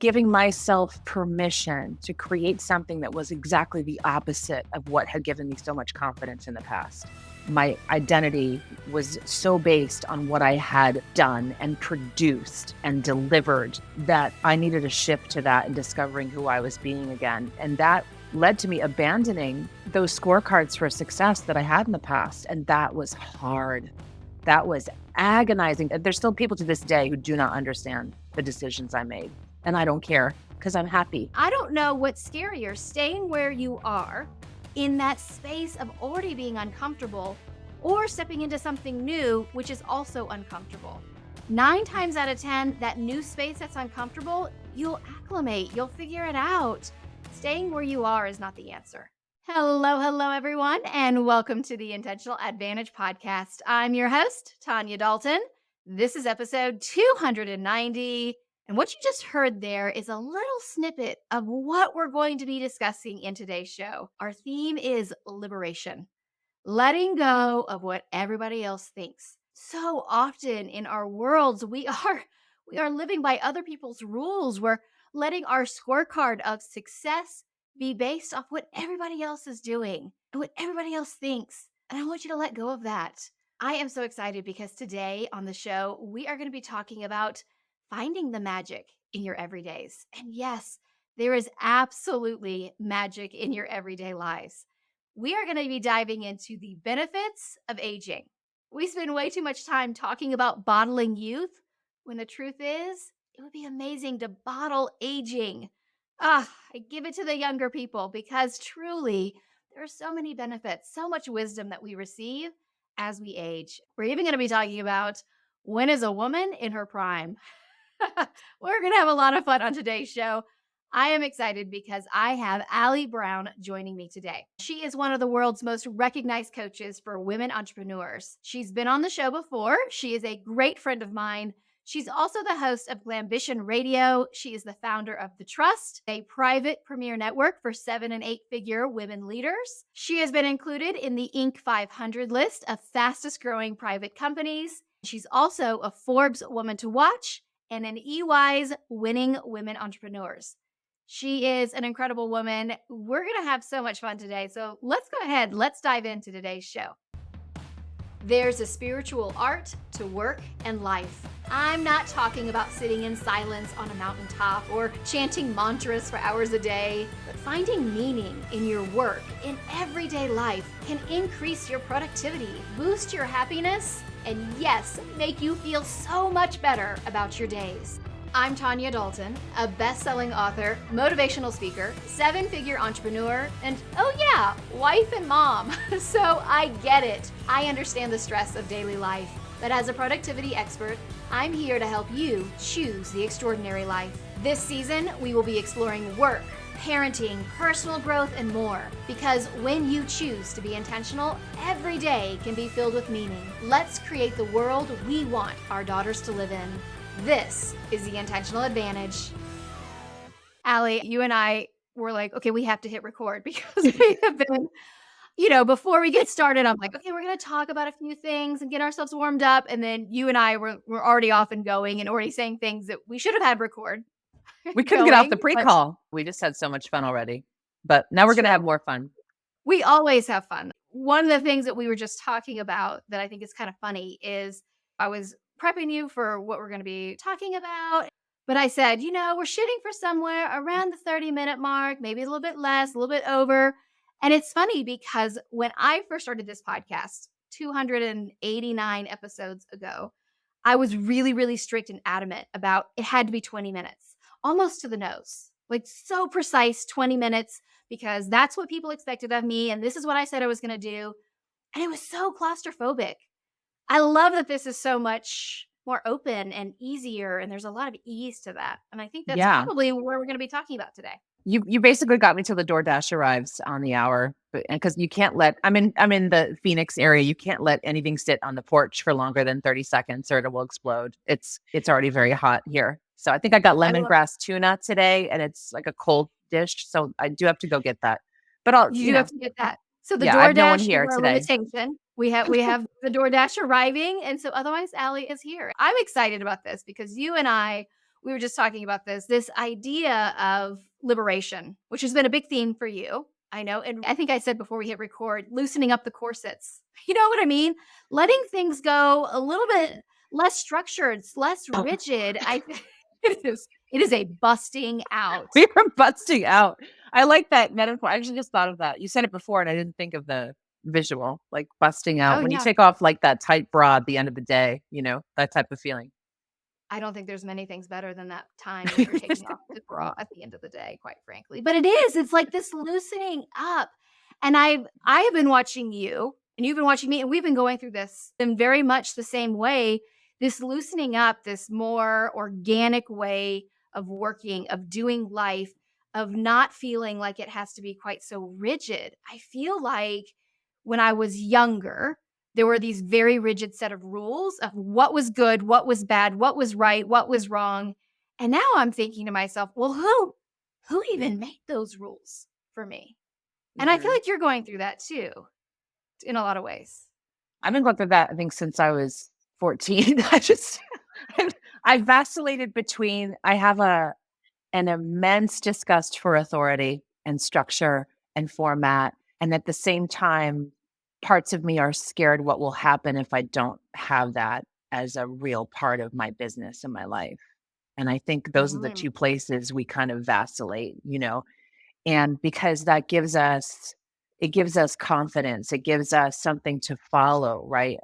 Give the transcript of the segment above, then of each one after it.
giving myself permission to create something that was exactly the opposite of what had given me so much confidence in the past. My identity was so based on what I had done and produced and delivered that I needed a shift to that and discovering who I was being again. And that led to me abandoning those scorecards for success that I had in the past. And that was hard. That was agonizing. There's still people to this day who do not understand the decisions I made. And I don't care because I'm happy. I don't know what's scarier, staying where you are in that space of already being uncomfortable or stepping into something new, which is also uncomfortable. 9 times out of 10, that new space that's uncomfortable, you'll acclimate, you'll figure it out. Staying where you are is not the answer. Hello, everyone, and welcome to the Intentional Advantage Podcast. I'm your host, Tanya Dalton. This is episode 290. And what you just heard there is a little snippet of what we're going to be discussing in today's show. Our theme is liberation, letting go of what everybody else thinks. So often in our worlds, we are living by other people's rules. We're letting our scorecard of success be based off what everybody else is doing and what everybody else thinks. And I want you to let go of that. I am so excited because today on the show, we are going to be talking about finding the magic in your everydays. And yes, there is absolutely magic in your everyday lives. We are going to be diving into the benefits of aging. We spend way too much time talking about bottling youth when the truth is, it would be amazing to bottle aging. I give it to the younger people because truly there are so many benefits, so much wisdom that we receive as we age. We're even going to be talking about when is a woman in her prime. We're going to have a lot of fun on today's show. I am excited because I have Allie Brown joining me today. She is one of the world's most recognized coaches for women entrepreneurs. She's been on the show before. She is a great friend of mine. She's also the host of Glambition Radio. She is the founder of The Trust, a private premier network for 7- and 8-figure women leaders. She has been included in the Inc. 500 list of fastest growing private companies. She's also a Forbes Woman to Watch and an EY's Winning Women Entrepreneurs. She is an incredible woman. We're going to have so much fun today. So let's go ahead. Let's dive into today's show. There's a spiritual art to work and life. I'm not talking about sitting in silence on a mountaintop or chanting mantras for hours a day, but finding meaning in your work in everyday life can increase your productivity, boost your happiness, and yes, make you feel so much better about your days. I'm Tanya Dalton, a best-selling author, motivational speaker, 7-figure entrepreneur, and oh yeah, wife and mom. So I get it. I understand the stress of daily life. But as a productivity expert, I'm here to help you choose the extraordinary life. This season, we will be exploring work, parenting, personal growth, and more. Because when you choose to be intentional, every day can be filled with meaning. Let's create the world we want our daughters to live in. This is the Intentional Advantage. Allie, you and I were like, okay, we have to hit record because we have been, before we get started, I'm like, okay, we're going to talk about a few things and get ourselves warmed up. And then you and I were already off and going and already saying things that we should have had record. We couldn't get off the pre-call. We just had so much fun already. But now we're going to have more fun. We always have fun. One of the things that we were just talking about that I think is kind of funny is I was prepping you for what we're going to be talking about. But I said, we're shooting for somewhere around the 30-minute mark, maybe a little bit less, a little bit over. And it's funny because when I first started this podcast 289 episodes ago, I was really, really strict and adamant about it had to be 20 minutes, almost to the nose, like so precise 20 minutes, because that's what people expected of me. And this is what I said I was going to do. And it was so claustrophobic. I love that this is so much more open and easier, and there's a lot of ease to that. And I think that's probably where we're going to be talking about today. You basically got me till the DoorDash arrives on the hour, because you can't let I'm in the Phoenix area. You can't let anything sit on the porch for longer than 30 seconds or it will explode. It's already very hot here. So I think I got lemongrass tuna today, and it's like a cold dish. So I do have to go get that. But you have to get that. So the DoorDash I have no one here is our today. limitation. We have the DoorDash arriving, and so otherwise Allie is here. I'm excited about this because you and I, we were just talking about this idea of liberation, which has been a big theme for you. I know. And I think I said before we hit record, loosening up the corsets. You know what I mean? Letting things go a little bit less structured, less rigid. It is a busting out. We were busting out. I like that metaphor. I actually just thought of that. You said it before and I didn't think of the visual, like busting out. Oh When you yeah. take off like that tight bra at the end of the day, that type of feeling. I don't think there's many things better than that time when you're taking off the bra at the end of the day, quite frankly. But it is, it's like this loosening up. And I have been watching you and you've been watching me, and we've been going through this in very much the same way. This loosening up, this more organic way of working, of doing life, of not feeling like it has to be quite so rigid. I feel like when I was younger, there were these very rigid set of rules of what was good, what was bad, what was right, what was wrong. And now I'm thinking to myself, well, who even made those rules for me? And I feel Mhm. like you're going through that too in a lot of ways. I've been going through that, I think, since I was 14. I've, I've vacillated between, I have an immense disgust for authority and structure and format. And at the same time, parts of me are scared what will happen if I don't have that as a real part of my business and my life. And I think those are the Mm, two places we kind of vacillate. And because it gives us confidence, it gives us something to follow, right?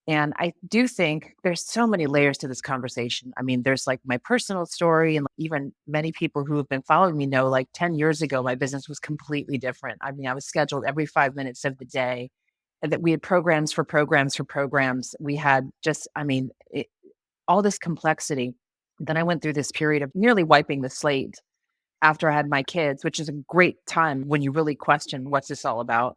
And I do think there's so many layers to this conversation. I mean, there's like my personal story, and even many people who have been following me know like 10 years ago, my business was completely different. I mean, I was scheduled every 5 minutes of the day, and that we had programs for programs for programs. We had just, I mean, all this complexity. Then I went through this period of nearly wiping the slate after I had my kids, which is a great time when you really question what's this all about,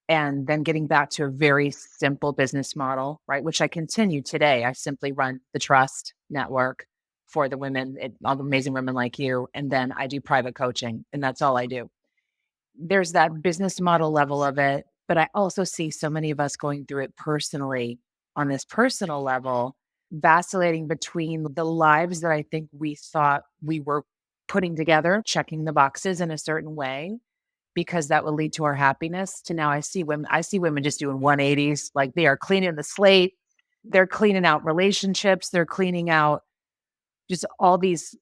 and then getting back to a very simple business model, right? Which I continue today. I simply run the trust network for the women, all the amazing women like you. And then I do private coaching, and that's all I do. There's that business model level of it. But I also see so many of us going through it personally on this personal level, vacillating between the lives that I think we thought we were putting together, checking the boxes in a certain way, because that will lead to our happiness, to now I see women just doing 180s, like they are cleaning the slate, they're cleaning out relationships, they're cleaning out just all these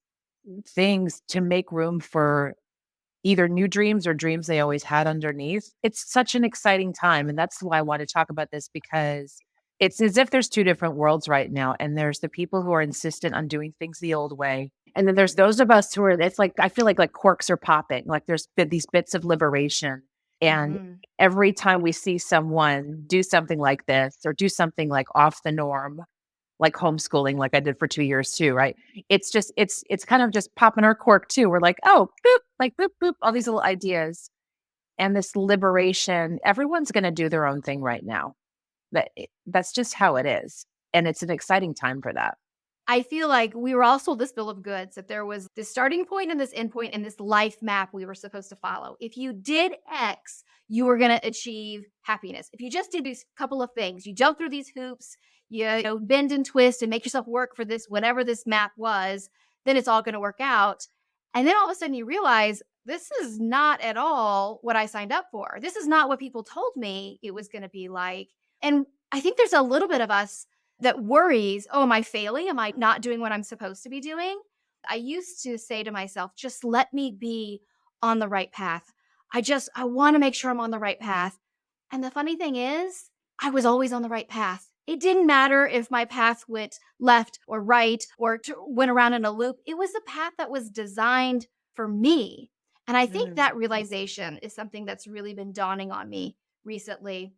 things to make room for either new dreams or dreams they always had underneath. It's such an exciting time, and that's why I want to talk about this, because it's as if there's two different worlds right now, and there's the people who are insistent on doing things the old way, and then there's those of us who are, it's like I feel like corks are popping, like there's been these bits of liberation. And mhm. every time we see someone do something like this or do something like off the norm, like homeschooling, like I did for 2 years too, right? It's kind of just popping our cork too. We're like, "Oh, boop," like boop, boop, all these little ideas and this liberation. Everyone's gonna do their own thing right now. That's just how it is, and it's an exciting time for that. I feel like we were all sold this bill of goods that there was this starting point and this end point and this life map we were supposed to follow. If you did X, you were going to achieve happiness. If you just did these couple of things, you jump through these hoops, you bend and twist and make yourself work for this, whatever this map was, then it's all going to work out. And then all of a sudden you realize this is not at all what I signed up for. This is not what people told me it was going to be like. And I think there's a little bit of us that worries, "Oh, am I failing? Am I not doing what I'm supposed to be doing?" I used to say to myself, "Just let me be on the right path. I want to make sure I'm on the right path." And the funny thing is, I was always on the right path. It didn't matter if my path went left or right or went around in a loop. It was a path that was designed for me. And I think Mm. that realization is something that's really been dawning on me recently.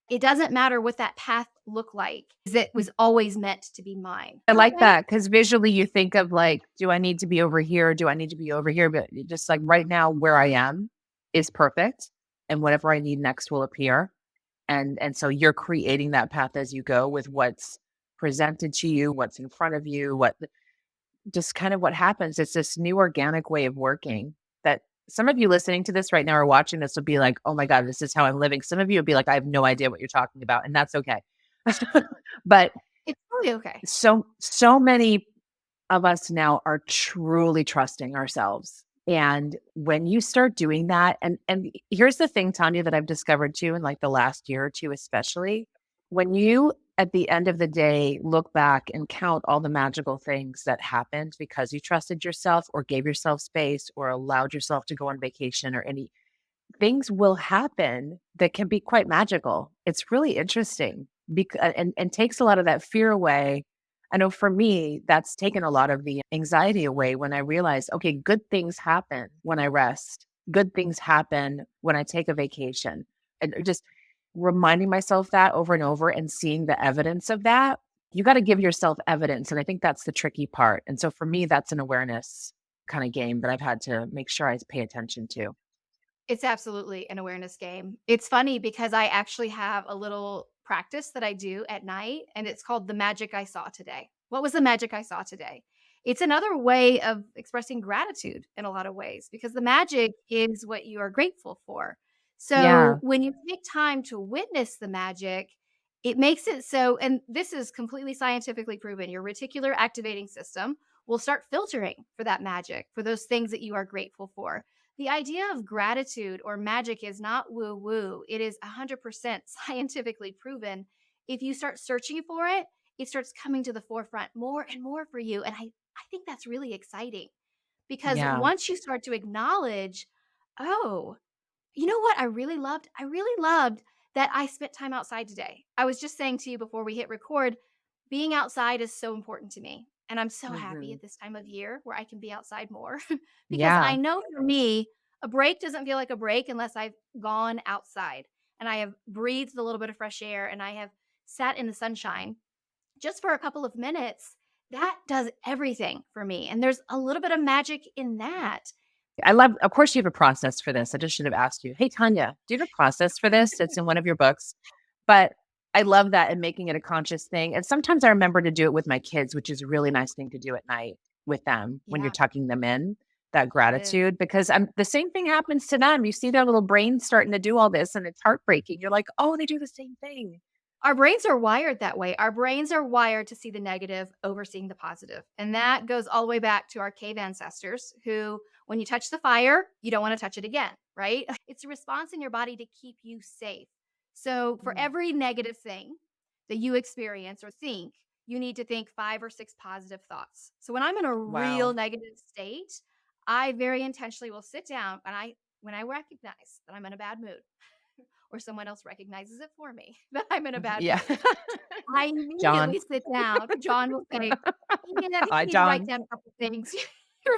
It doesn't matter what that path looked like, 'cause it was always meant to be mine. I That like way? that because visually you think of like, do I need to be over here? Do I need to be over here? But just like right now, where I am is perfect, and whatever I need next will appear. And so you're creating that path as you go with what's presented to you, what's in front of you, just kind of what happens. It's this new organic way of working that some of you listening to this right now or watching this will be like, oh my God, this is how I'm living. Some of you will be like, I have no idea what you're talking about. And that's okay. But It's totally okay. so many of us now are truly trusting ourselves. And when you start doing that, and here's the thing, Tanya, that I've discovered too in like the last year or two, especially when you at the end of the day look back and count all the magical things that happened because you trusted yourself or gave yourself space or allowed yourself to go on vacation or any things will happen that can be quite magical. It's really interesting and takes a lot of that fear away. I know for me, that's taken a lot of the anxiety away when I realized, okay, good things happen when I rest. Good things happen when I take a vacation. And just reminding myself that over and over and seeing the evidence of that, you got to give yourself evidence. And I think that's the tricky part. And so for me, that's an awareness kind of game that I've had to make sure I pay attention to. It's absolutely an awareness game. It's funny because I actually have a little practice that I do at night, and it's called the magic I saw today. What was the magic I saw today? It's another way of expressing gratitude in a lot of ways because the magic is what you are grateful for. So Yeah. when you take time to witness the magic, it makes it so, and this is completely scientifically proven, your reticular activating system will start filtering for that magic, for those things that you are grateful for. The idea of gratitude or magic is not woo woo. It is 100% scientifically proven. If you start searching for it, it starts coming to the forefront more and more for you. And I think that's really exciting because Yeah. once you start to acknowledge, oh, you know what I really loved? I really loved that I spent time outside today. I was just saying to you before we hit record, being outside is so important to me. And I'm so happy Mhm. at this time of year where I can be outside more because I Yeah. know for me, a break doesn't feel like a break unless I've gone outside and I have breathed a little bit of fresh air and I have sat in the sunshine just for a couple of minutes. That does everything for me. And there's a little bit of magic in that. I love of course you have a process for this. I just should have asked you, "Hey, Tanya, do you have a process for this?" It's in one of your books. But I love that and making it a conscious thing. And sometimes I remember to do it with my kids, which is a really nice thing to do at night with them when you're Yeah, tucking them in, that it is. gratitude, because the same thing happens to them. You see their little brains starting to do all this and it's heartbreaking. You're like, "Oh, they do the same thing." Our brains are wired that way. Our brains are wired to see the negative over seeing the positive. And that goes all the way back to our cave ancestors who, when you touch the fire, you don't want to touch it again, right? It's a response in your body to keep you safe. So for Mm. every negative thing that you experience or think, you need to think 5 or 6 positive thoughts. So when I'm in a real Wow. negative state, I very intentionally will sit down and when I recognize that I'm in a bad mood, or someone else recognizes it for me that I'm in a bad Yeah. mood, I John. immediately sit down. John will say, "Hey, man, I think Hi, you need to write John. down a couple things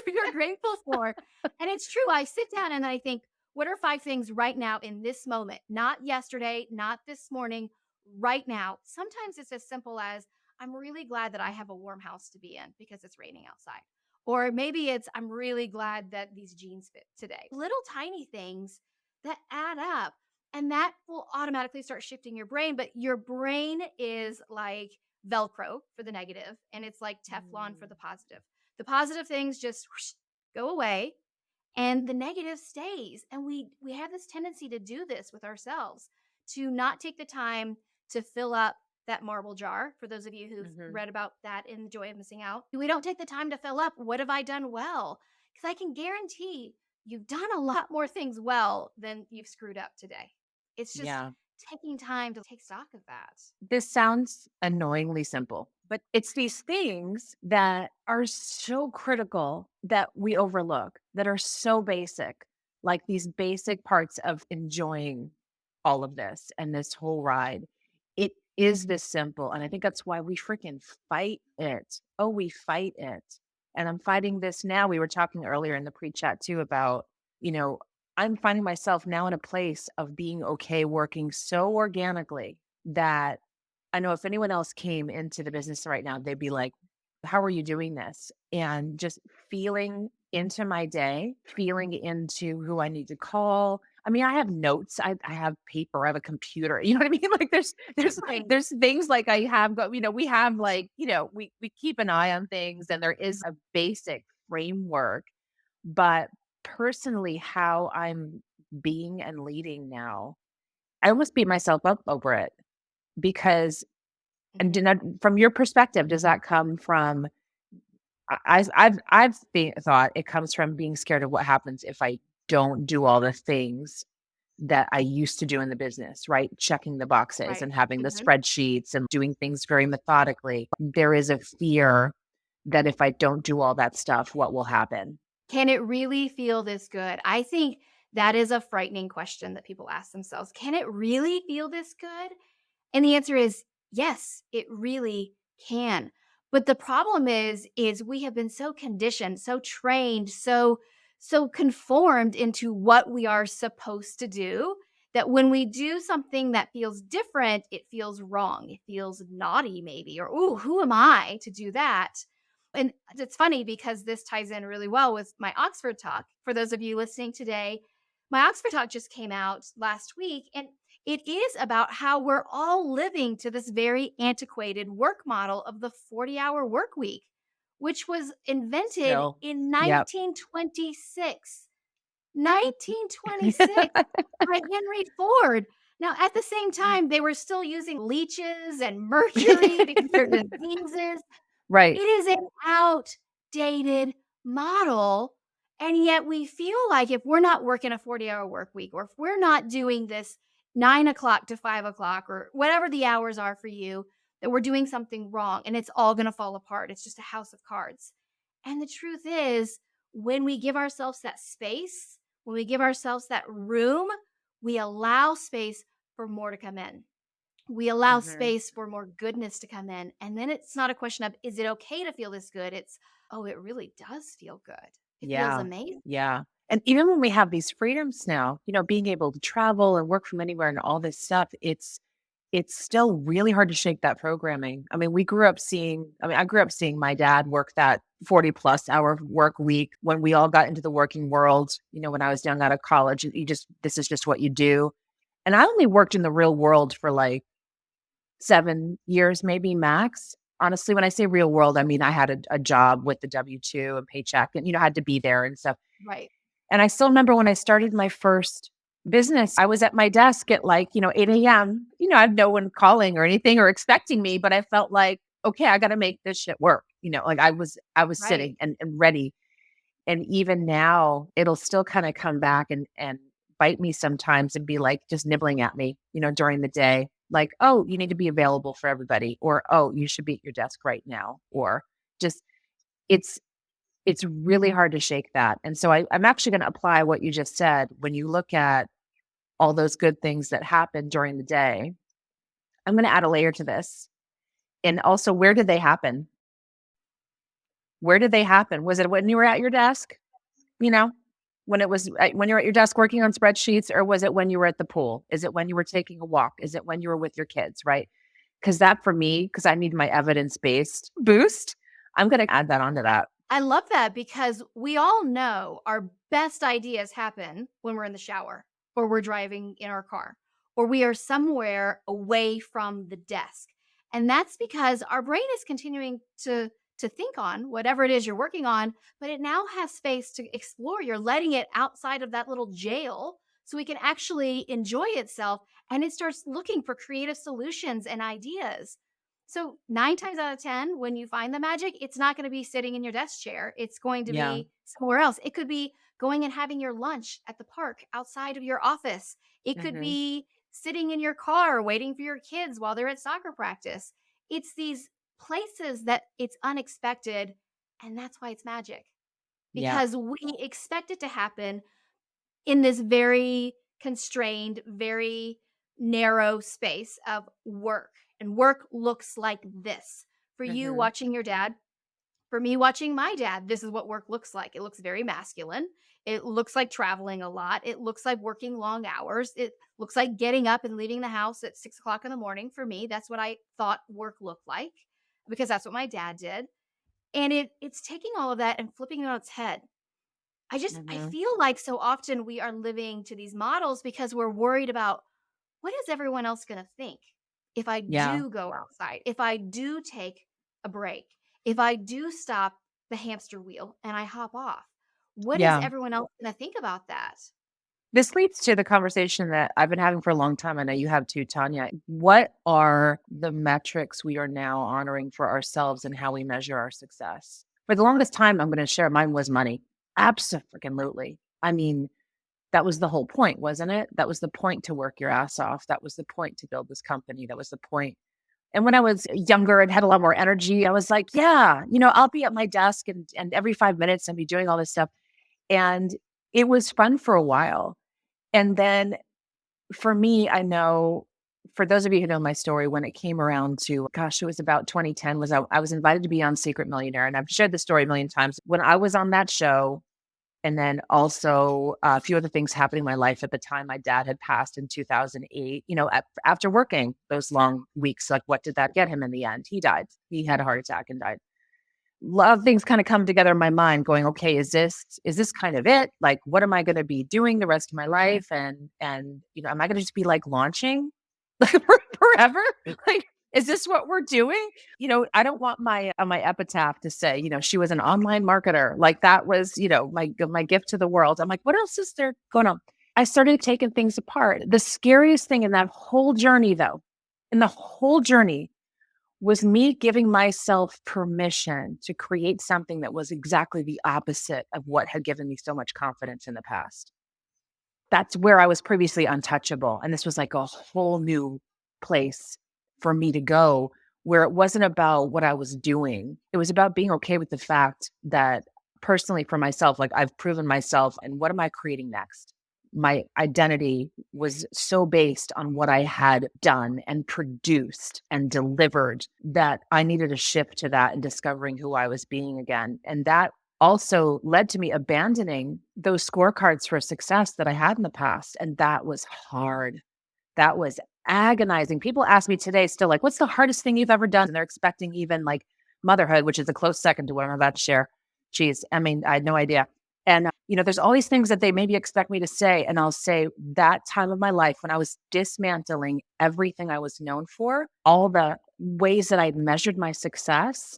you're grateful for." And it's true. I sit down and I think, what are 5 things right now in this moment? Not yesterday, not this morning, right now. Sometimes it's as simple as, I'm really glad that I have a warm house to be in because it's raining outside. Or maybe it's, I'm really glad that these jeans fit today. Little tiny things that add up. And that will automatically start shifting your brain. But your brain is like Velcro for the negative, and it's like Teflon for Mm. the positive. The positive things just whoosh, go away, and the negative stays. And we have this tendency to do this with ourselves, to not take the time to fill up that marble jar. For those of you who've Mhm. read about that in The Joy of Missing Out, we don't take the time to fill up. What have I done well? Because I can guarantee you've done a lot more things well than you've screwed up today. It's just Yeah. taking time to take stock of that. This sounds annoyingly simple, but it's these things that are so critical that we overlook, that are so basic, like these basic parts of enjoying all of this and this whole ride. It is this simple. And I think that's why we freaking fight it. Oh, we fight it. And I'm fighting this now. We were talking earlier in the pre chat too about, you know, I'm finding myself now in a place of being okay working so organically that I know if anyone else came into the business right now, they'd be like, "How are you doing this?" And just feeling into my day, feeling into who I need to call. I mean, I have notes, I have paper, I have a computer. You know what I mean? Like Right. there's things like I have got, we have like, we keep an eye on things and there is a basic framework, but personally how I'm being and leading now, I almost beat myself up over it because and Mhm. from your perspective, does that come from thought it comes from being scared of what happens if I don't do all the things that I used to do in the business, right? Checking the boxes Right. and having the Mhm. spreadsheets and doing things very methodically. There is a fear that if I don't do all that stuff, what will happen? Can it really feel this good? I think that is a frightening question that people ask themselves. Can it really feel this good? And the answer is yes, it really can. But the problem is we have been so conditioned, so trained, so conformed into what we are supposed to do that when we do something that feels different, it feels wrong. It feels naughty maybe or ooh, who am I to do that? And it's funny because this ties in really well with my Oxford talk. For those of you listening today, my Oxford talk just came out last week and it is about how we're all living to this very antiquated work model of the 40-hour work week, which was invented Still, in yep. 1926. 1926 by Henry Ford. Now, at the same time, they were still using leeches and mercury to cure diseases. It Right. is an outdated model, and yet we feel like if we're not working a 40-hour work week, or if we're not doing this 9 o'clock to 5 o'clock, or whatever the hours are for you, that we're doing something wrong and it's all gonna fall apart. It's just a house of cards. And the truth is, when we give ourselves that space, when we give ourselves that room, we allow space for more to come in. We allow Mhm. space for more goodness to come in. And then it's not a question of, is it okay to feel this good? It's, oh, it really does feel good. It feels Yeah. amazing. Yeah. And even when we have these freedoms now, being able to travel and work from anywhere and all this stuff, it's still really hard to shake that programming. I mean, I grew up seeing my dad work that 40 plus hour work week when we all got into the working world, when I was young out of college, this is just what you do. And I only worked in the real world for like 7 years, maybe max. Honestly, when I say real world, I mean, I had a job with the W-2 and paycheck and, had to be there and stuff. Right. And I still remember when I started my first business, I was at my desk at like, 8 a.m. I had no one calling or anything or expecting me, but I felt like, okay, I got to make this shit work. Like I was Right. sitting and ready. And even now, it'll still kind of come back and bite me sometimes and be like just nibbling at me, during the day. Like, oh, you need to be available for everybody, or oh, you should be at your desk right now, or just it's it's really hard to shake that. And so I'm actually going to apply what you just said. When you look at all those good things that happen during the day, I'm going to add a layer to this. And also, where did they happen? Where did they happen? Was it when you were at your desk? You know, when you're at your desk working on spreadsheets, or was it when you were at the pool? Is it when you were taking a walk? Is it when you were with your kids, right? Because that for me, because I need my evidence-based boost, I'm gonna add that onto that. I love that because we all know our best ideas happen when we're in the shower or we're driving in our car or we are somewhere away from the desk. And that's because our brain is continuing to think on whatever it is you're working on, but it now has space to explore. You're letting it outside of that little jail so it can actually enjoy itself and it starts looking for creative solutions and ideas. So 9 times out of 10, when you find the magic, it's not gonna be sitting in your desk chair. It's going to Yeah. be somewhere else. It could be going and having your lunch at the park outside of your office. It could Mhm. be sitting in your car waiting for your kids while they're at soccer practice. It's these places that it's unexpected, and that's why it's magic. Yeah. Because we expect it to happen in this very constrained, very narrow space of work. And work looks like this. For you Mhm. watching your dad, for me watching my dad, this is what work looks like. It looks very masculine. It looks like traveling a lot. It looks like working long hours. It looks like getting up and leaving the house at 6 o'clock in the morning. For me, that's what I thought work looked like because that's what my dad did. And it's taking all of that and flipping it on its head. I Mhm. feel like so often we are living to these models because we're worried about what is everyone else going to think if I Yeah. do go outside, if I do take a break, if I do stop the hamster wheel and I hop off? What is Yeah. everyone else going to think about that? This leads to the conversation that I've been having for a long time. I know you have too, Tanya. What are the metrics we are now honoring for ourselves and how we measure our success? For the longest time, I'm gonna share, mine was money. Abso-freaking-lutely. I mean, that was the whole point, wasn't it? That was the point to work your ass off. That was the point to build this company. That was the point. And when I was younger and had a lot more energy, I was like, yeah, I'll be at my desk and every 5 minutes I'll be doing all this stuff. And it was fun for a while. And then for me, I know for those of you who know my story, when it came around to, gosh, it was about 2010, I was invited to be on Secret Millionaire. And I've shared the story a million times. When I was on that show, and then also a few other things happening in my life at the time. My dad had passed in 2008. After working those long weeks, like what did that get him in the end? He died. He had a heart attack and died. A lot of things kind of come together in my mind going, okay, is this kind of it? Like, what am I going to be doing the rest of my life? And am I going to just be like launching like forever? Like, is this what we're doing? I don't want my epitaph to say, she was an online marketer. Like that was, my gift to the world. I'm like, what else is there going on? I started taking things apart. The scariest thing in that whole journey, though, in the whole journey was me giving myself permission to create something that was exactly the opposite of what had given me so much confidence in the past. That's where I was previously untouchable. And this was like a whole new place for me to go where it wasn't about what I was doing. It was about being okay with the fact that personally for myself, like I've proven myself and what am I creating next? My identity was so based on what I had done and produced and delivered that I needed a shift to that and discovering who I was being again. And that also led to me abandoning those scorecards for success that I had in the past. And that was hard. That was agonizing. People ask me today still like, what's the hardest thing you've ever done? And they're expecting even like motherhood, which is a close second to what I'm about to share. Geez, I mean, I had no idea. And, there's all these things that they maybe expect me to say. And I'll say that time of my life when I was dismantling everything I was known for, all the ways that I'd measured my success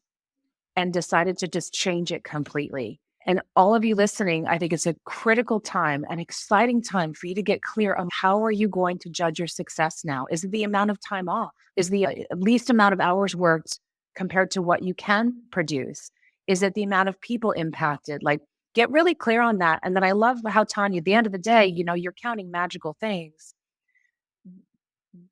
and decided to just change it completely. And all of you listening, I think it's a critical time, an exciting time for you to get clear on how are you going to judge your success now? Is it the amount of time off? Is the least amount of hours worked compared to what you can produce? Is it the amount of people impacted? Like, get really clear on that. And then I love how Tanya, at the end of the day, you're counting magical things.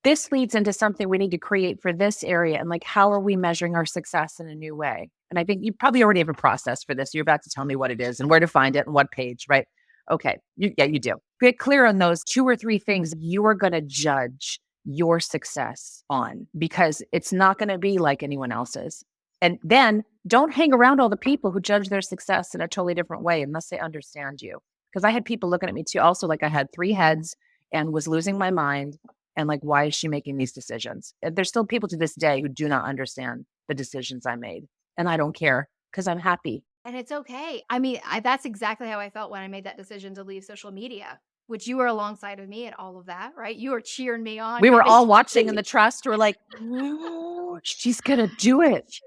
This leads into something we need to create for this area. And like, how are we measuring our success in a new way? And I think you probably already have a process for this. You're about to tell me what it is and where to find it and what page, right? Okay. You do. Get clear on those 2 or 3 things you are going to judge your success on because it's not going to be like anyone else's. And then don't hang around all the people who judge their success in a totally different way unless they understand you. Because I had people looking at me too, also like I had 3 heads and was losing my mind. And like, why is she making these decisions? There's still people to this day who do not understand the decisions I made. And I don't care because I'm happy. And it's okay. I mean, that's exactly how I felt when I made that decision to leave social media, which you were alongside of me at all of that, right? You were cheering me on. We You were were all basically watching in the trust. We're like, oh, she's going to do it.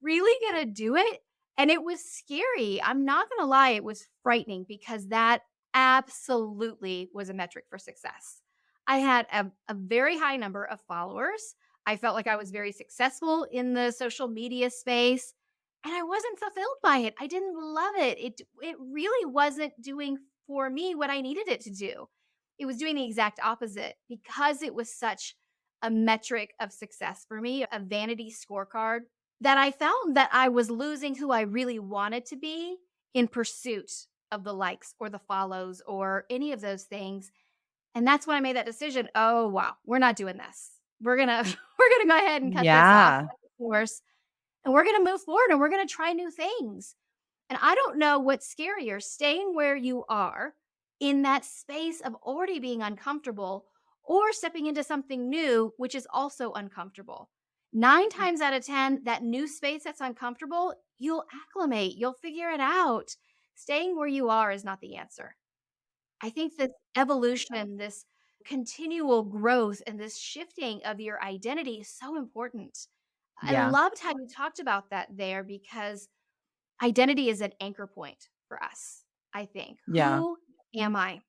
really gonna do it? And it was scary. I'm not gonna lie, it was frightening because that absolutely was a metric for success. I had a very high number of followers. I felt like I was very successful in the social media space, and I wasn't fulfilled by it. I didn't love it. It really wasn't doing for me what I needed it to do. It was doing the exact opposite because it was such a metric of success for me, a vanity scorecard that I found that I was losing who I really wanted to be in pursuit of the likes or the follows or any of those things. And that's when I made that decision. Oh, wow, we're not doing this. We're going to we're going to go ahead and cut this off Yeah. at the course, and we're going to move forward and we're going to try new things. And I don't know what's scarier, staying where you are in that space of already being uncomfortable or stepping into something new, which is also uncomfortable. 9 times out of 10, that new space that's uncomfortable, you'll acclimate, you'll figure it out. Staying where you are is not the answer. I think this evolution, this continual growth, and this shifting of your identity is so important. I Yeah. loved how you talked about that there because identity is an anchor point for us, I think. Yeah. Who am I?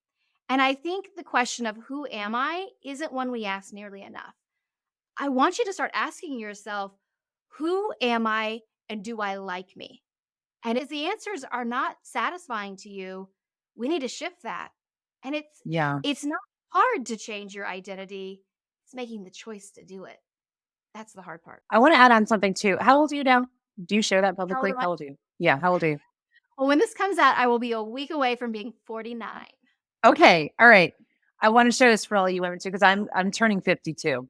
And I think the question of who am I isn't one we ask nearly enough. I want you to start asking yourself, who am I and do I like me? And if the answers are not satisfying to you, we need to shift that. And Yeah. it's not hard to change your identity. It's making the choice to do it. That's the hard part. I want to add on something too. How old are you now? Do you share that How old publicly? am I? How old are you? Yeah. How old are you? Well, when this comes out, I will be a week away from being 49. Okay. All right. I want to share this for all you women too, because I'm turning 52.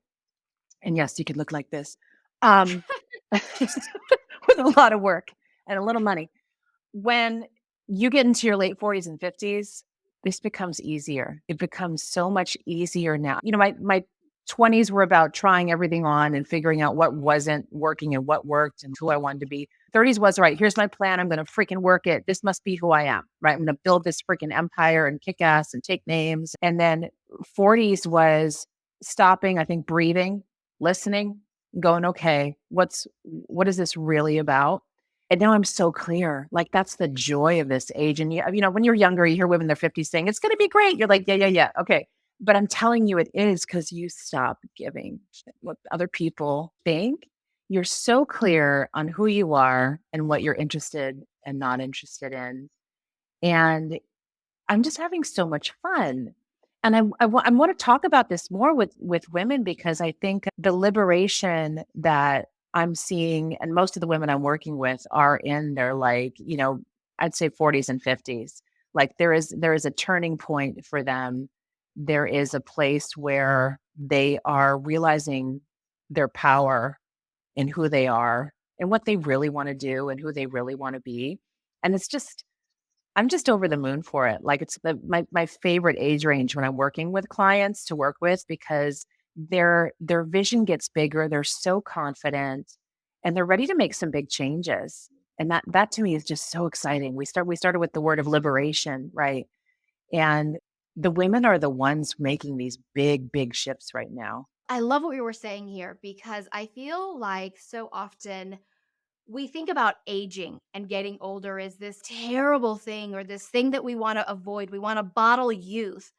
And yes, you could look like this. Um, with a lot of work and a little money. When you get into your late 40s and 50s, this becomes easier. It becomes so much easier now. My 20s were about trying everything on and figuring out what wasn't working and what worked and who I wanted to be. 30s was, all right, here's my plan. I'm going to freaking work it. This must be who I am, right? I'm going to build this freaking empire and kick ass and take names. And then 40s was stopping, I think, breathing, listening, going, okay, what is this really about? And now I'm so clear. Like, that's the joy of this age. And when you're younger, you hear women in their 50s saying, it's going to be great. You're like, yeah, yeah, yeah. Okay. But I'm telling you, it is because you stop giving shit what other people think. You're so clear on who you are and what you're interested and not interested in. And I'm just having so much fun. And I want to talk about this more with women because I think the liberation that I'm seeing, and most of the women I'm working with are in their I'd say 40s and 50s. Like there is a turning point for them. There is a place where they are realizing their power in who they are and what they really want to do and who they really want to be. And I'm just over the moon for it. Like it's my favorite age range when I'm working with clients to work with because their vision gets bigger. They're so confident and they're ready to make some big changes. And that to me is just so exciting. We started with the word of liberation, right? And the women are the ones making these big, big shifts right now. I love what you were saying here because I feel like so often we think about aging and getting older as this terrible thing or this thing that we want to avoid. We want to bottle youth.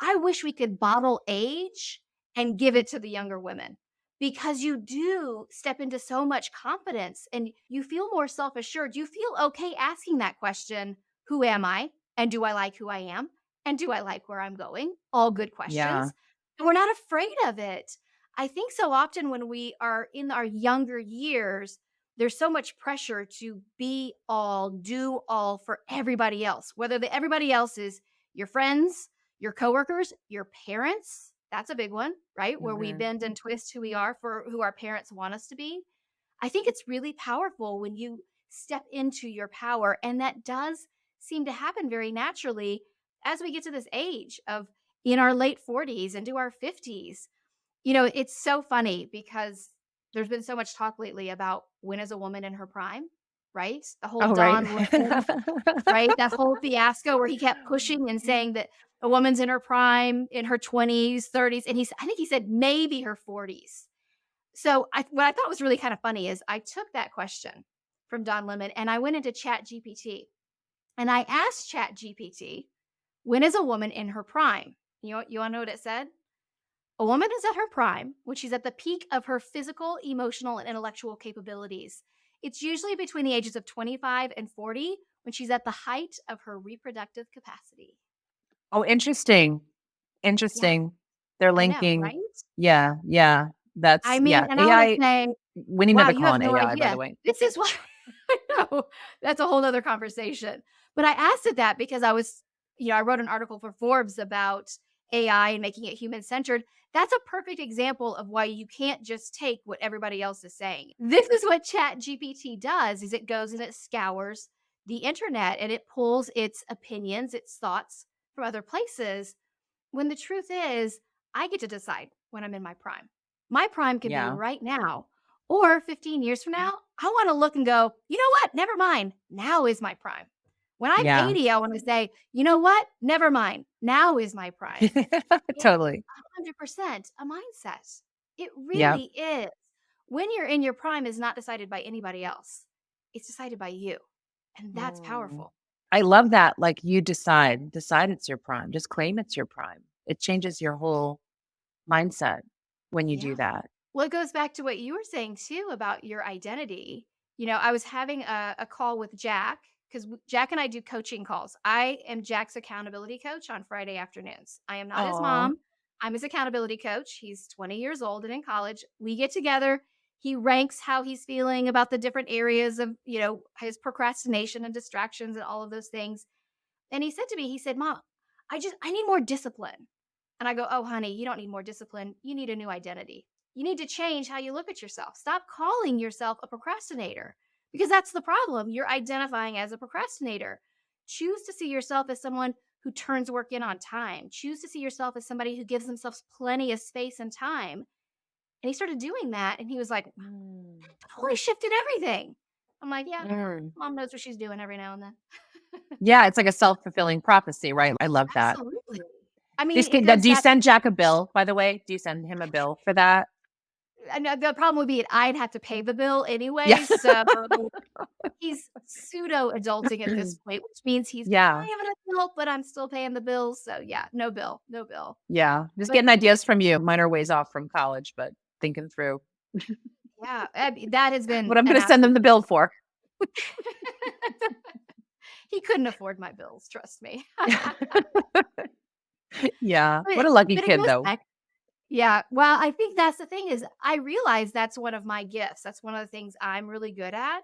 I wish we could bottle age and give it to the younger women because you do step into so much confidence and you feel more self assured. You feel okay asking that question, who am I? And do I like who I am? And do I like where I'm going? All good Yeah. questions. And we're not afraid of it. I think so often when we are in our younger years, there's so much pressure to be all, do all for everybody else, whether the everybody else is your friends, your coworkers, your parents. That's a big one, right? Where we Mhm. bend and twist who we are for who our parents want us to be. I think it's really powerful when you step into your power. And that does seem to happen very naturally as we get to this age of in our late 40s into our 50s. It's so funny because there's been so much talk lately about when is a woman in her prime, right? The whole Oh, right. Don Lemon, right? That whole fiasco where he kept pushing and saying that a woman's in her prime, in her 20s, 30s, and I think he said maybe her 40s. So what I thought was really kind of funny is I took that question from Don Lemon and I went into Chat GPT and I asked Chat GPT, when is a woman in her prime? You want to know what it said? A woman is at her prime when she's at the peak of her physical, emotional, and intellectual capabilities. It's usually between the ages of 25 and 40 when she's at the height of her reproductive capacity. Oh, interesting. Yeah, Interesting. They're I know, linking. right? Yeah, yeah. I That's mean, yeah. and I want to AI. say, We need wow, to you call have on no AI, by the idea. way. This is why I know that's a whole nother conversation. But I asked it that because I wrote an article for Forbes about AI and making it human centered. That's a perfect example of why you can't just take what everybody else is saying. This is what Chat GPT does is it goes and it scours the internet and it pulls its opinions, its thoughts from other places when the truth is, I get to decide when I'm in my prime. My prime can be Yeah, right now, or 15 years from now. I want to look and go, you know what? Never mind. Now is my prime. When I'm yeah. 80, I want to say, you know what? Never mind. Now is my prime. It's Totally. 100% a mindset. It Yeah. really is. When you're in your prime is not decided by anybody else. It's decided by you. And that's Mm. powerful. I love that. Like you decide it's your prime. Just claim it's your prime. It changes your whole mindset when you do Yeah. that. Well, it goes back to what you were saying too about your identity. I was having a call with Jack because Jack and I do coaching calls. I am Jack's accountability coach on Friday afternoons. I am not his Oh. mom. I'm his accountability coach. He's 20 years old and in college. We get together. He ranks how he's feeling about the different areas of, his procrastination and distractions and all of those things. And he said to me, he said, "Mom, I need more discipline." And I go, "Oh, honey, you don't need more discipline. You need a new identity. You need to change how you look at yourself. Stop calling yourself a procrastinator because that's the problem. You're identifying as a procrastinator. Choose to see yourself as someone who turns work in on time. Choose to see yourself as somebody who gives themselves plenty of space and time." And he started doing that. And he was like, Mm. totally shifted everything. I'm like, yeah, Mm. mom knows what she's doing every now and then. Yeah, it's like a self-fulfilling prophecy, right? I love that. Absolutely. I mean, This it kid now goes do you back. send Jack a bill, by the way? Do you send him a bill for that? I know the problem would be I'd have to pay the bill Yeah. anyway, so he's pseudo adulting at this point, which means he's Yeah. kind of an adult, but I'm still paying the bills, so yeah, no bill, no bill. Yeah. Just But getting ideas from you. Mine are ways off from college, but thinking through yeah, that has been what I'm an gonna send them absolute the bill for. he couldn't afford my bills, trust me. Yeah. But What a lucky but it kid, goes though. back. Yeah, well, I think that's the thing is I realize that's one of my gifts. That's one of the things I'm really good at.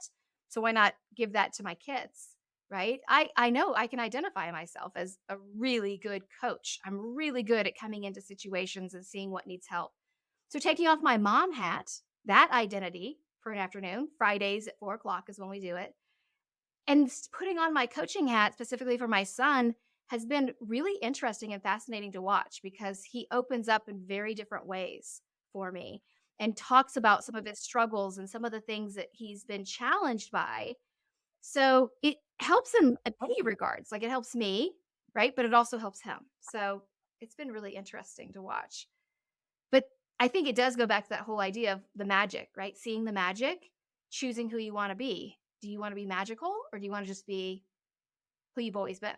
So why not give that to my kids, right? I know I can identify myself as a really good coach. I'm really good at coming into situations and seeing what needs help. So taking off my mom hat, that identity for an afternoon, Fridays at 4 o'clock is when we do it, and putting on my coaching hat specifically for my son has been really interesting and fascinating to watch because he opens up in very different ways for me and talks about some of his struggles and some of the things that he's been challenged by. So it helps him in many regards. Like it helps me, right? But it also helps him. So it's been really interesting to watch. But I think it does go back to that whole idea of the magic, right? Seeing the magic, choosing who you want to be. Do you want to be magical or do you want to just be who you've always been?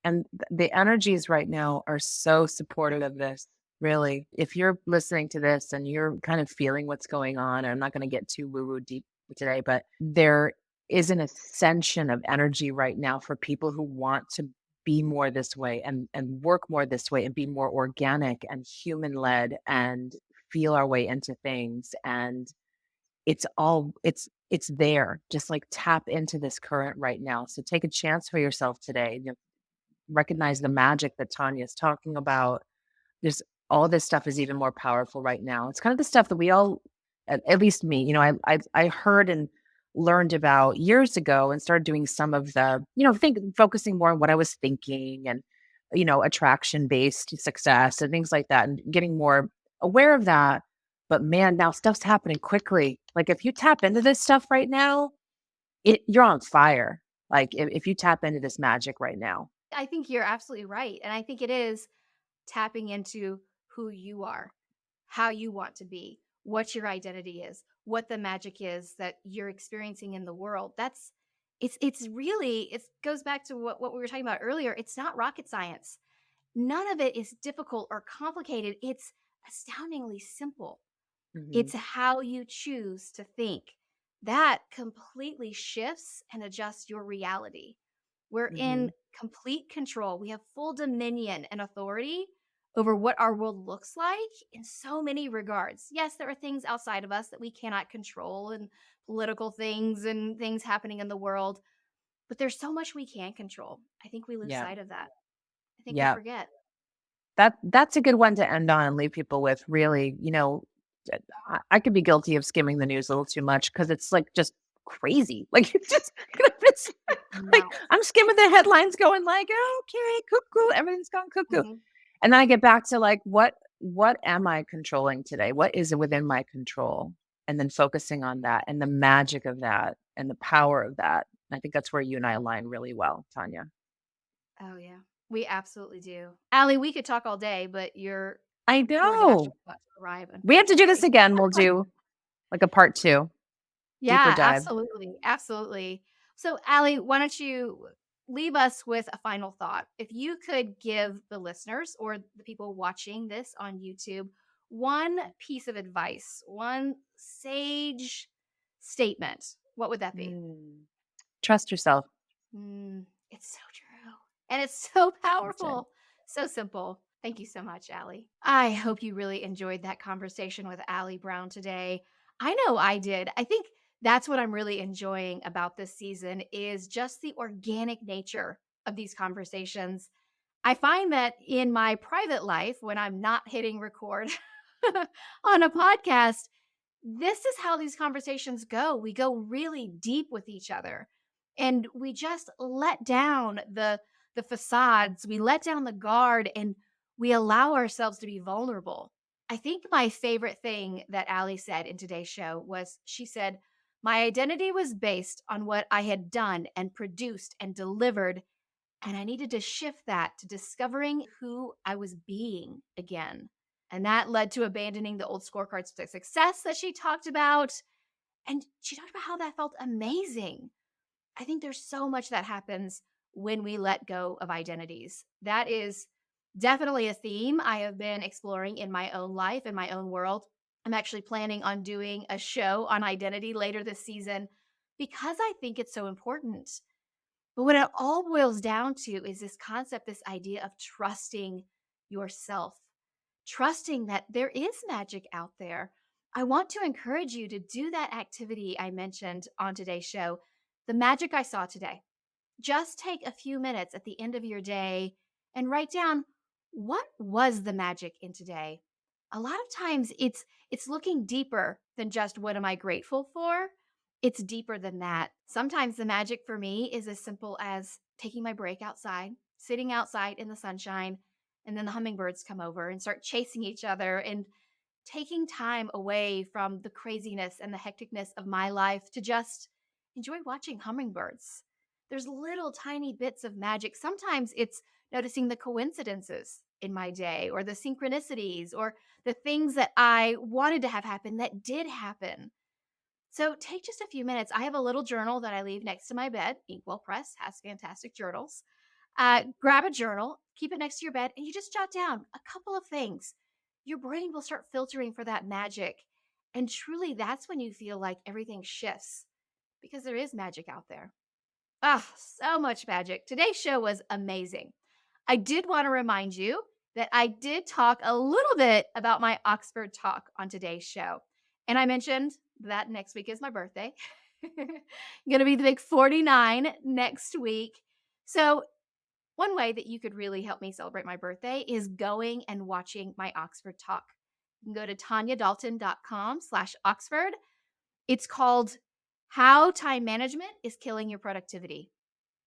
And the energies right now are so supportive of this. Really, if you're listening to this and you're kind of feeling what's going on, I'm not going to get too woo woo deep today, but there is an ascension of energy right now for people who want to be more this way and work more this way and be more organic and human led and feel our way into things. And it's there. Just like tap into this current right now. So take a chance for yourself today. Recognize the magic that Tanya is talking about. There's all this stuff is even more powerful right now. It's kind of the stuff that we all, at least me, I heard and learned about years ago and started doing some of the, focusing more on what I was thinking and, attraction based success and things like that and getting more aware of that. But man, now stuff's happening quickly. Like if you tap into this stuff right now, you're on fire. Like if you tap into this magic right now. I think you're absolutely right. And I think it is tapping into who you are, how you want to be, what your identity is, what the magic is that you're experiencing in the world. It's really it goes back to what we were talking about earlier. It's not rocket science. None of it is difficult or complicated. It's astoundingly simple. Mhm. It's how you choose to think. That completely shifts and adjusts your reality. We're in Mhm. complete control. We have full dominion and authority over what our world looks like in so many regards. Yes, there are things outside of us that we cannot control and political things and things happening in the world, but there's so much we can control. I think we lose Yeah. sight of that. I think we Yeah. forget. That's a good one to end on and leave people with really, I could be guilty of skimming the news a little too much because it's like just crazy. Like it's just it's like Now. I'm skimming the headlines going like, okay, cuckoo, everything's gone cuckoo. Mhm. And then I get back to like what am I controlling today? What is within my control? And then focusing on that and the magic of that and the power of that. I think that's where you and I align really well, Tanya. Oh, yeah. We absolutely do. Allie, we could talk all day, but your I DoorDash is know. about to arrive, We have to do this unfortunately. again. We'll do like a part 2, deeper Yeah, dive. absolutely, absolutely. So, Allie, why don't you leave us with a final thought? If you could give the listeners or the people watching this on YouTube one piece of advice, one sage statement what would that be? Mm. Trust yourself. It's so true. And it's so That's it. powerful. So simple. Thank you so much, Allie. I hope you really enjoyed that conversation with Allie Brown today. I know I did. I think that's what I'm really enjoying about this season is just the organic nature of these conversations. I find that in my private life, when I'm not hitting record on a podcast, this is how these conversations go. We go really deep with each other and we just let down the facades, we let down the guard and we allow ourselves to be vulnerable. I think my favorite thing that Allie said in today's show was she said, "My identity was based on what I had done and produced and delivered, and I needed to shift that to discovering who I was being again." And that led to abandoning the old scorecards to success that she talked about. And she talked about how that felt amazing. I think there's so much that happens when we let go of identities. That is definitely a theme I have been exploring in my own life, in my own world. I'm actually planning on doing a show on identity later this season because I think it's so important. But what it all boils down to is this concept, this idea of trusting yourself, trusting that there is magic out there. I want to encourage you to do that activity I mentioned on today's show, the magic I saw today. Just take a few minutes at the end of your day and write down what was the magic in today. A lot of times it's looking deeper than just what am I grateful for? It's deeper than that. Sometimes the magic for me is as simple as taking my break outside, sitting outside in the sunshine, and then the hummingbirds come over and start chasing each other and taking time away from the craziness and the hecticness of my life to just enjoy watching hummingbirds. There's little tiny bits of magic. Sometimes it's noticing the coincidences in my day or the synchronicities or the things that I wanted to have happen that did happen. So take just a few minutes. I have a little journal that I leave next to my bed. Inkwell Press has fantastic journals. Grab a journal, keep it next to your bed, and you just jot down a couple of things. Your brain will start filtering for that magic. And truly, that's when you feel like everything shifts because there is magic out there. Ah, so much magic. Today's show was amazing. I did want to remind you that I did talk a little bit about my Oxford talk on today's show. And I mentioned that next week is my birthday. I'm going to be the big 49 next week. So, one way that you could really help me celebrate my birthday is going and watching my Oxford talk. You can go to tanyadalton.com/Oxford. It's called How Time Management is Killing Your Productivity.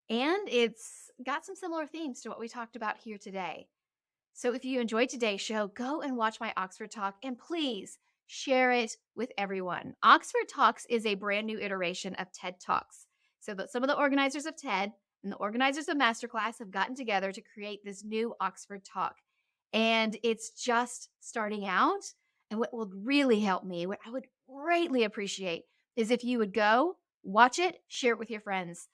And it's got some similar themes to what we talked about here today. So if you enjoyed today's show, go and watch my Oxford Talk and please share it with everyone. Oxford Talks is a brand new iteration of TED Talks. So that some of the organizers of TED and the organizers of Masterclass have gotten together to create this new Oxford Talk. And it's just starting out. And what will really help me, what I would greatly appreciate, is if you would go, watch it, share it with your friends,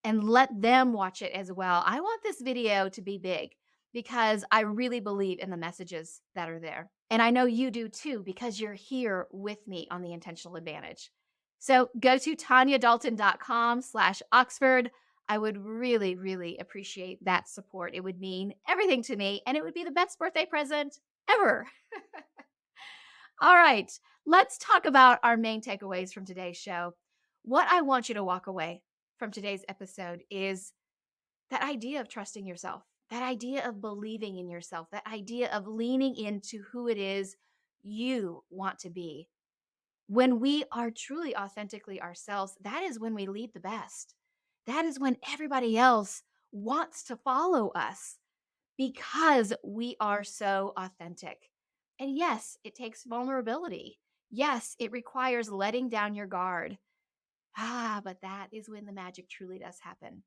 and let them watch it as well. I want this video to be big because I really believe in the messages that are there. And I know you do too because you're here with me on the Intentional Advantage. So go to tanyadalton.com/Oxford. I would really, really appreciate that support. It would mean everything to me and it would be the best birthday present ever. All right, let's talk about our main takeaways from today's show. What I want you to walk away from today's episode is that idea of trusting yourself, that idea of believing in yourself, that idea of leaning into who it is you want to be. When we are truly authentically ourselves, that is when we lead the best. That is when everybody else wants to follow us because we are so authentic. And yes, it takes vulnerability. Yes, it requires letting down your guard. But that is when the magic truly does happen.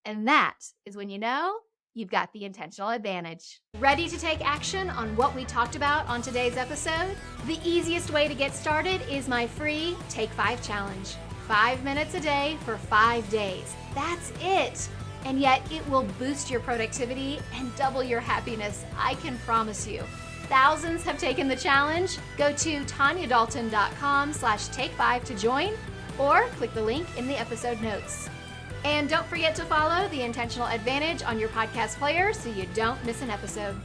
And that is when you know you've got the intentional advantage. Ready to take action on what we talked about on today's episode? The easiest way to get started is my free Take 5 challenge. 5 minutes a day for 5 days. That's it. And yet it will boost your productivity and double your happiness, I can promise you. Thousands have taken the challenge. Go to tanyadalton.com/take5 to join. or click the link in the episode notes. And don't forget to follow The Intentional Advantage on your podcast player so you don't miss an episode.